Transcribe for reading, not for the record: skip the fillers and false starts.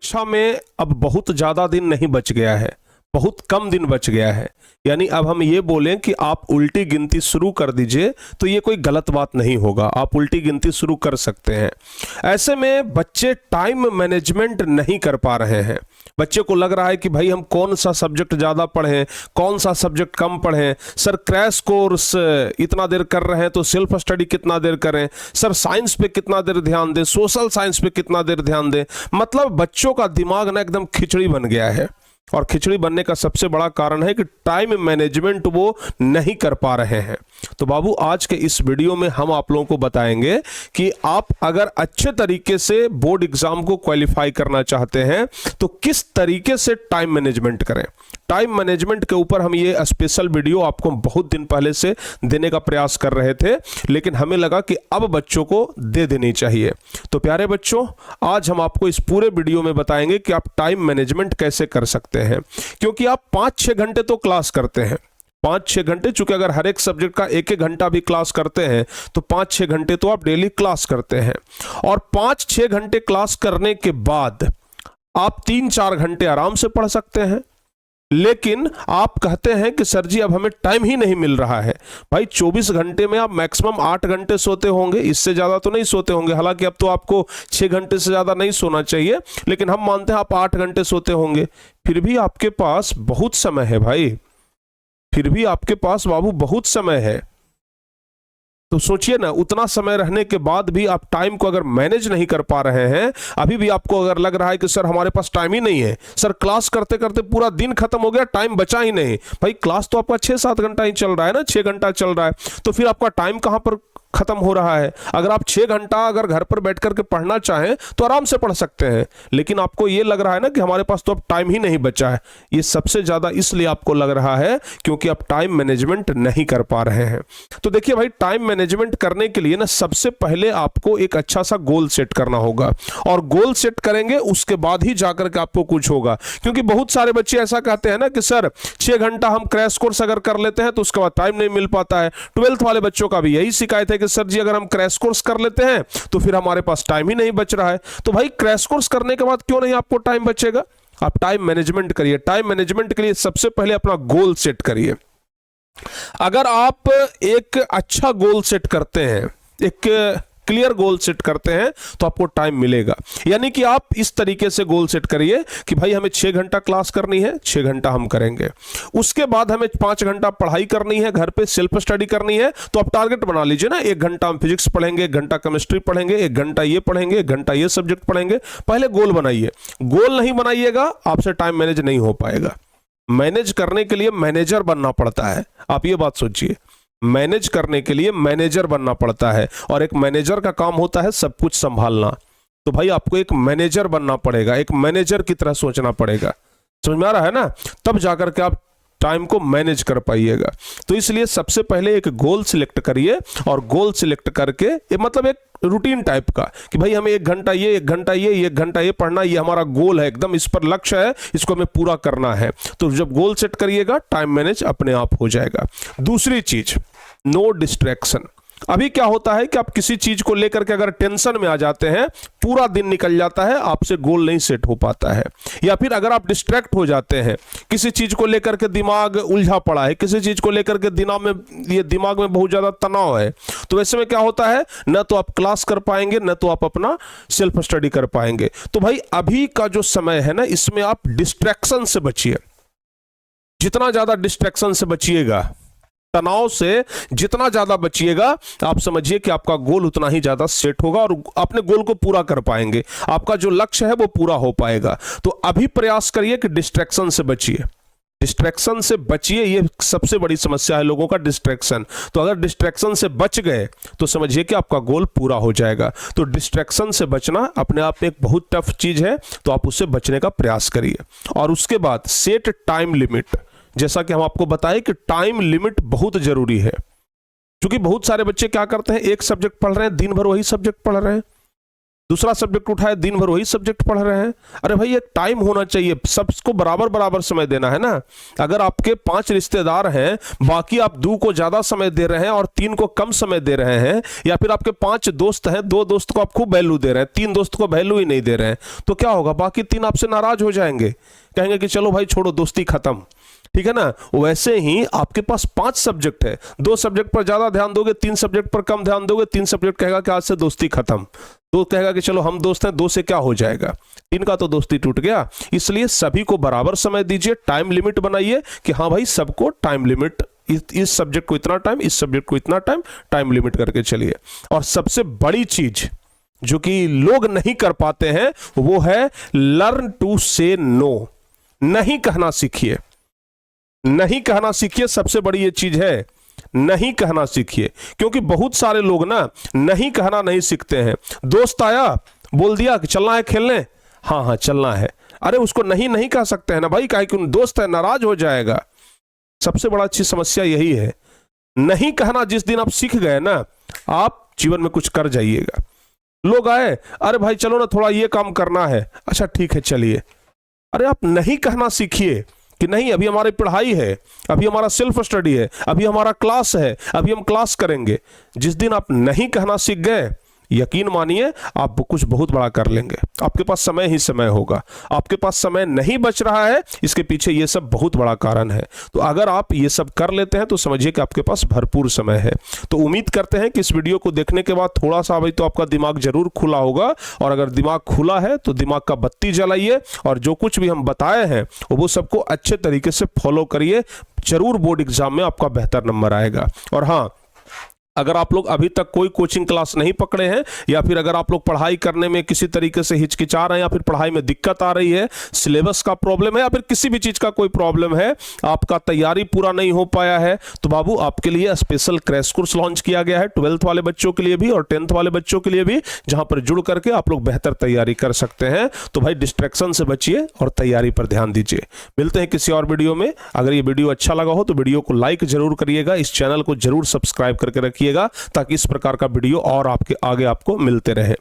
परीक्षा में अब बहुत ज़्यादा दिन नहीं बच गया है, बहुत कम दिन बच गया है। यानी अब हम ये बोलें कि आप उल्टी गिनती शुरू कर दीजिए तो ये कोई गलत बात नहीं होगा, आप उल्टी गिनती शुरू कर सकते हैं। ऐसे में बच्चे टाइम मैनेजमेंट नहीं कर पा रहे हैं। बच्चे को लग रहा है कि भाई हम कौन सा सब्जेक्ट ज़्यादा पढ़ें, कौन सा सब्जेक्ट कम पढ़ें। सर क्रैश कोर्स इतना देर कर रहे हैं तो सेल्फ स्टडी कितना देर करें, सर साइंस पे कितना देर ध्यान दें, सोशल साइंस पे कितना देर ध्यान दें। मतलब बच्चों का दिमाग ना एकदम खिचड़ी बन गया है। और खिचड़ी बनने का सबसे बड़ा कारण है कि टाइम मैनेजमेंट वो नहीं कर पा रहे हैं। तो बाबू आज के इस वीडियो में हम आप लोगों को बताएंगे कि आप अगर अच्छे तरीके से बोर्ड एग्जाम को क्वालिफाई करना चाहते हैं तो किस तरीके से टाइम मैनेजमेंट करें। टाइम मैनेजमेंट के ऊपर हम ये स्पेशल वीडियो आपको बहुत दिन पहले से देने का प्रयास कर रहे थे, लेकिन हमें लगा कि अब बच्चों को दे देनी चाहिए। तो प्यारे बच्चों, आज हम आपको इस पूरे वीडियो में बताएंगे कि आप टाइम मैनेजमेंट कैसे कर सकते हैं। क्योंकि आप 5-6 घंटे तो क्लास करते हैं, 5-6 घंटे, चूंकि अगर हर एक सब्जेक्ट का 1-1 घंटा भी क्लास करते हैं तो 5-6 घंटे तो आप डेली क्लास करते हैं। और 5-6 घंटे क्लास करने के बाद आप 3-4 घंटे आराम से पढ़ सकते हैं। लेकिन आप कहते हैं कि सर जी अब हमें टाइम ही नहीं मिल रहा है। भाई 24 घंटे में आप मैक्सिमम 8 घंटे सोते होंगे, इससे ज़्यादा तो नहीं सोते होंगे। हालांकि अब तो आपको 6 घंटे से ज़्यादा नहीं सोना चाहिए, लेकिन हम मानते हैं आप 8 घंटे सोते होंगे। फिर भी आपके पास बहुत समय है भाई, फिर भी आपके पास बाबू बहुत समय है। तो सोचिए ना, उतना समय रहने के बाद भी आप टाइम को अगर मैनेज नहीं कर पा रहे हैं, अभी भी आपको अगर लग रहा है कि सर हमारे पास टाइम ही नहीं है, सर क्लास करते करते पूरा दिन खत्म हो गया, टाइम बचा ही नहीं। भाई क्लास तो आपका 6-7 घंटा ही चल रहा है ना, 6 घंटा चल रहा है, तो फिर आपका टाइम कहां पर खत्म हो रहा है। अगर आप 6 घंटा अगर घर पर बैठ करके पढ़ना चाहें तो आराम से पढ़ सकते हैं, लेकिन आपको ये लग रहा है ना कि हमारे पास तो अब टाइम ही नहीं बचा है। ये सबसे ज्यादा इसलिए आपको लग रहा है क्योंकि आप टाइम मैनेजमेंट नहीं कर पा रहे हैं। तो देखिए भाई, टाइम मैनेजमेंट करने के लिए ना सबसे पहले आपको एक अच्छा सा गोल सेट करना होगा, और गोल सेट करेंगे उसके बाद ही जाकर के आपको कुछ होगा। क्योंकि बहुत सारे बच्चे ऐसा कहते हैं ना कि सर 6 घंटा हम क्रैश कोर्स अगर कर लेते हैं तो उसके बाद टाइम नहीं मिल पाता है। 12th वाले बच्चों का भी यही शिकायत है कि सर जी अगर हम क्रैश कोर्स कर लेते हैं तो फिर हमारे पास टाइम ही नहीं बच रहा है। तो भाई क्रैश कोर्स करने के बाद क्यों नहीं आपको टाइम बचेगा। आप टाइम मैनेजमेंट करिए। टाइम मैनेजमेंट के लिए सबसे पहले अपना गोल सेट करिए। अगर आप एक अच्छा गोल सेट करते हैं, एक क्लियर गोल सेट करते हैं, तो आपको टाइम मिलेगा। यानी कि आप इस तरीके से गोल सेट करिए कि भाई हमें 6 घंटा क्लास करनी है, 6 घंटा हम करेंगे। उसके बाद हमें 5 घंटा पढ़ाई करनी है, घर पे सेल्फ स्टडी करनी है। तो आप टारगेट बना लीजिए ना, 1 घंटा हम फिजिक्स पढ़ेंगे, 1 घंटा केमिस्ट्री पढ़ेंगे, 1 घंटा ये पढ़ेंगे, 1 घंटा ये सब्जेक्ट पढ़ेंगे। पहले गोल बनाइए। गोल नहीं बनाइएगा आपसे टाइम मैनेज नहीं हो पाएगा। मैनेज करने के लिए मैनेजर बनना पड़ता है। आप ये बात सोचिए, मैनेज करने के लिए मैनेजर बनना पड़ता है, और एक मैनेजर का काम होता है सब कुछ संभालना। तो भाई आपको एक मैनेजर बनना पड़ेगा, एक मैनेजर की तरह सोचना पड़ेगा। समझ में आ रहा है ना, तब जाकर के आप टाइम को मैनेज कर पाइएगा। तो इसलिए सबसे पहले एक गोल सिलेक्ट करिए, और गोल सिलेक्ट करके ये मतलब एक रूटीन टाइप का कि भाई हमें 1 घंटा ये, 1 घंटा ये, 1 घंटा ये पढ़ना, ये हमारा गोल है, एकदम इस पर लक्ष्य है, इसको हमें पूरा करना है। तो जब गोल सेट करिएगा टाइम मैनेज अपने आप हो जाएगा। दूसरी चीज, नो डिस्ट्रैक्शन। अभी क्या होता है कि आप किसी चीज को लेकर के अगर टेंशन में आ जाते हैं, पूरा दिन निकल जाता है, आपसे गोल नहीं सेट हो पाता है। या फिर अगर आप डिस्ट्रैक्ट हो जाते हैं, किसी चीज को लेकर के दिमाग उलझा पड़ा है, किसी चीज को लेकर के दिमाग में बहुत ज्यादा तनाव है, तो ऐसे में क्या होता है, न तो आप क्लास कर पाएंगे, न तो आप अपना सेल्फ स्टडी कर पाएंगे। तो भाई अभी का जो समय है ना, इसमें आप डिस्ट्रैक्शन से बचिए। जितना ज्यादा डिस्ट्रैक्शन से बचिएगा, तनाव से जितना ज्यादा बचिएगा, आप समझिए कि आपका गोल उतना ही ज्यादा सेट होगा और अपने गोल को पूरा कर पाएंगे। आपका जो लक्ष्य है वो पूरा हो पाएगा। तो अभी प्रयास करिए कि डिस्ट्रैक्शन से बचिए, डिस्ट्रैक्शन से बचिए। ये सबसे बड़ी समस्या है लोगों का, डिस्ट्रैक्शन। तो अगर डिस्ट्रैक्शन से बच गए तो समझिए कि आपका गोल पूरा हो जाएगा। तो डिस्ट्रैक्शन से बचना अपने आप में एक बहुत टफ चीज है, तो आप उससे बचने का प्रयास करिए। और उसके बाद सेट टाइम लिमिट। जैसा कि हम आपको बताएं कि टाइम लिमिट बहुत जरूरी है, क्योंकि बहुत सारे बच्चे क्या करते हैं, एक सब्जेक्ट पढ़ रहे हैं, दिन भर वही सब्जेक्ट पढ़ रहे हैं, दूसरा सब्जेक्ट उठाए, दिन भर वही सब्जेक्ट पढ़ रहे हैं। अरे भाई एक टाइम होना चाहिए, सबको बराबर बराबर समय देना है ना। अगर आपके 5 रिश्तेदार हैं, बाकी आप 2 को ज्यादा समय दे रहे हैं और 3 को कम समय दे रहे हैं, या फिर आपके 5 दोस्त हैं, 2 दोस्त को आप खूब वैल्यू दे रहे हैं, 3 दोस्त को वैल्यू ही नहीं दे रहे हैं, तो क्या होगा, बाकी 3 आपसे नाराज हो जाएंगे, कहेंगे कि चलो भाई छोड़ो, दोस्ती खत्म, ठीक है ना। वैसे ही आपके पास 5 सब्जेक्ट है, 2 सब्जेक्ट पर ज्यादा ध्यान दोगे, 3 सब्जेक्ट पर कम ध्यान दोगे, 3 सब्जेक्ट कहेगा कि आज से दोस्ती खत्म, 2 कहेगा कि चलो हम दोस्त हैं, 2 से क्या हो जाएगा, 3 का तो दोस्ती टूट गया। इसलिए सभी को बराबर समय दीजिए, टाइम लिमिट बनाइए कि हाँ भाई सबको टाइम लिमिट, इस सब्जेक्ट को इतना टाइम, इस सब्जेक्ट को इतना टाइम, टाइम लिमिट करके चलिए। और सबसे बड़ी चीज जो कि लोग नहीं कर पाते हैं वो है लर्न टू से नो। नहीं कहना सीखिए, नहीं कहना सीखिए, सबसे बड़ी ये चीज है, नहीं कहना सीखिए। क्योंकि बहुत सारे लोग ना नहीं कहना नहीं सीखते हैं। दोस्त आया, बोल दिया कि चलना है खेलने, हाँ हाँ चलना है, अरे उसको नहीं नहीं कह सकते हैं ना भाई, काहे कि दोस्त है, नाराज हो जाएगा। सबसे बड़ा अच्छी समस्या यही है, नहीं कहना जिस दिन आप सीख गए ना, आप जीवन में कुछ कर जाइएगा। लोग आए, अरे भाई चलो ना थोड़ा ये काम करना है, अच्छा ठीक है चलिए, अरे आप नहीं कहना सीखिए कि नहीं अभी हमारी पढ़ाई है, अभी हमारा सेल्फ स्टडी है, अभी हमारा क्लास है, अभी हम क्लास करेंगे। जिस दिन आप नहीं कहना सीख गए, यकीन मानिए आप कुछ बहुत बड़ा कर लेंगे। आपके पास समय ही समय होगा। आपके पास समय नहीं बच रहा है, इसके पीछे ये सब बहुत बड़ा कारण है। तो अगर आप ये सब कर लेते हैं तो समझिए कि आपके पास भरपूर समय है। तो उम्मीद करते हैं कि इस वीडियो को देखने के बाद थोड़ा सा भाई तो आपका दिमाग जरूर खुला होगा। और अगर दिमाग खुला है तो दिमाग का बत्ती जलाइए और जो कुछ भी हम बताए हैं वो सबको अच्छे तरीके से फॉलो करिए। जरूर बोर्ड एग्जाम में आपका बेहतर नंबर आएगा। और हाँ, अगर आप लोग अभी तक कोई कोचिंग क्लास नहीं पकड़े हैं, या फिर अगर आप लोग पढ़ाई करने में किसी तरीके से हिचकिचा रहे हैं, या फिर पढ़ाई में दिक्कत आ रही है, सिलेबस का प्रॉब्लम है, या फिर किसी भी चीज का कोई प्रॉब्लम है, आपका तैयारी पूरा नहीं हो पाया है, तो बाबू आपके लिए स्पेशल क्रैश कोर्स लॉन्च किया गया है 12th वाले बच्चों के लिए भी और 10th वाले बच्चों के लिए भी, जहां पर जुड़ करके आप लोग बेहतर तैयारी कर सकते हैं। तो भाई डिस्ट्रैक्शन से बचिए और तैयारी पर ध्यान दीजिए। मिलते हैं किसी और वीडियो में। अगर ये वीडियो अच्छा लगा हो तो वीडियो को लाइक जरूर करिएगा, इस चैनल को जरूर सब्सक्राइब करके रखिएगा ताकि इस प्रकार का वीडियो और आपके आगे आपको मिलते रहे।